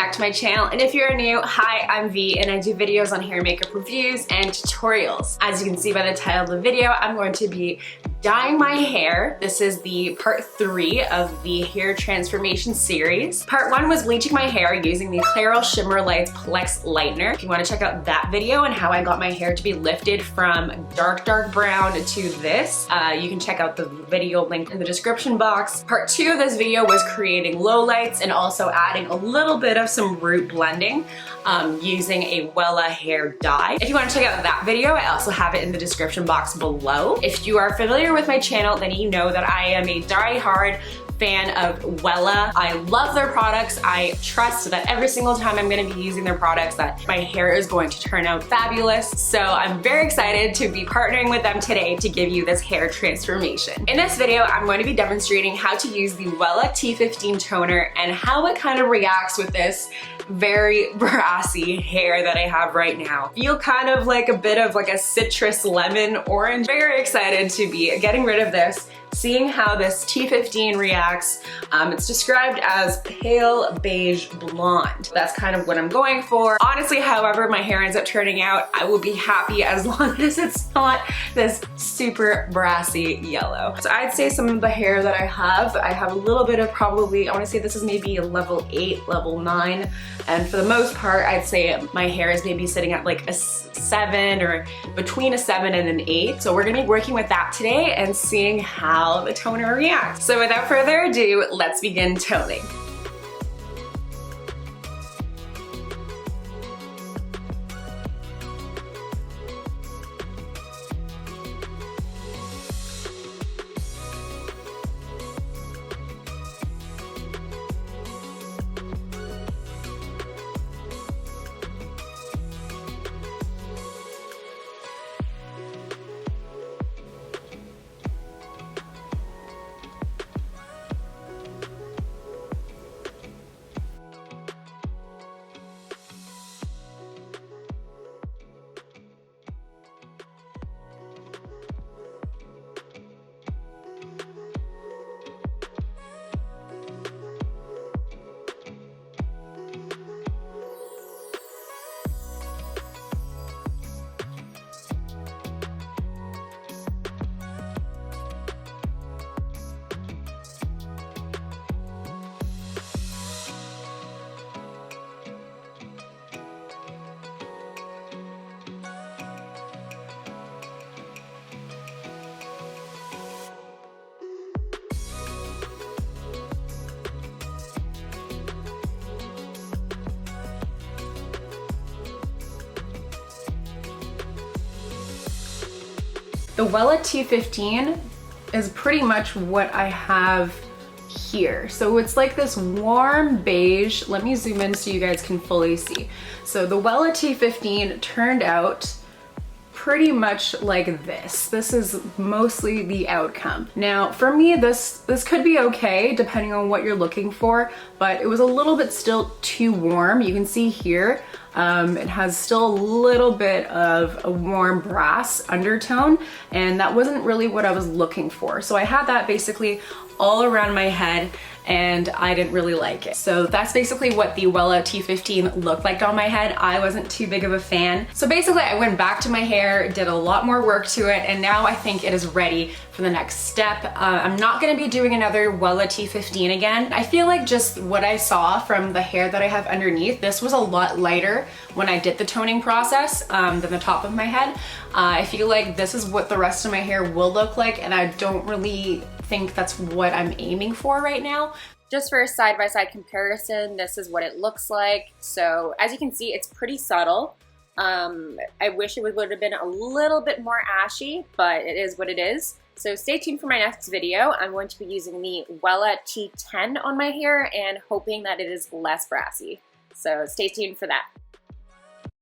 back to my channel, and if you're new, hi, I'm V and I do videos on hair and makeup reviews and tutorials. As you can see by the title of the video, I'm going to be dyeing my hair. This is the part 3 of the hair transformation series. Part 1 was bleaching my hair using the Clairol Shimmer Lights Plex Lightener. If you want to check out that video and how I got my hair to be lifted from dark brown to this, you can check out the video link in the description box. Part 2 of this video was creating lowlights and also adding a little bit of some root blending using a WELLA hair dye. If you want to check out that video, I also have it in the description box below. If you are familiar with my channel, then you know that I am a die-hard fan of WELLA. I love their products. I trust that every single time I'm going to be using their products that my hair is going to turn out fabulous. So I'm very excited to be partnering with them today to give you this hair transformation. In this video, I'm going to be demonstrating how to use the WELLA T15 toner and how it kind of reacts with this very brassy hair that I have right now. Feel kind of like a bit of like a citrus lemon orange. Very excited to be getting rid of this, seeing how this T15 reacts. It's described as pale beige blonde. That's kind of what I'm going for. Honestly, however my hair ends up turning out, I will be happy as long as it's not this super brassy yellow. So I'd say some of the hair that I have a little bit of probably, I want to say this is maybe a level 8, level 9. And for the most part, I'd say my hair is maybe sitting at like a 7 or between a 7 and an 8. So we're gonna be working with that today and seeing how the toner reacts. So without further ado, let's begin toning. The WELLA T15 is pretty much what I have here. So it's like this warm beige. Let me zoom in so you guys can fully see. So the WELLA T15 turned out pretty much like this. This is mostly the outcome. Now for me, this could be okay depending on what you're looking for, but it was a little bit still too warm. You can see here, it has still a little bit of a warm brass undertone, and that wasn't really what I was looking for. So I had that basically all around my head and I didn't really like it. So that's basically what the WELLA T15 looked like on my head. I wasn't too big of a fan. So basically I went back to my hair, did a lot more work to it, and now I think it is ready for the next step. I'm not gonna be doing another WELLA T15 again. I feel like just what I saw from the hair that I have underneath, this was a lot lighter when I did the toning process than the top of my head. I feel like this is what the rest of my hair will look like, and I don't really think that's what I'm aiming for right now. Just for a side-by-side comparison, this is what it looks like. So as you can see, it's pretty subtle. I wish it would have been a little bit more ashy, but it is what it is. So stay tuned for my next video. I'm going to be using the WELLA T10 on my hair and hoping that it is less brassy. So stay tuned for that.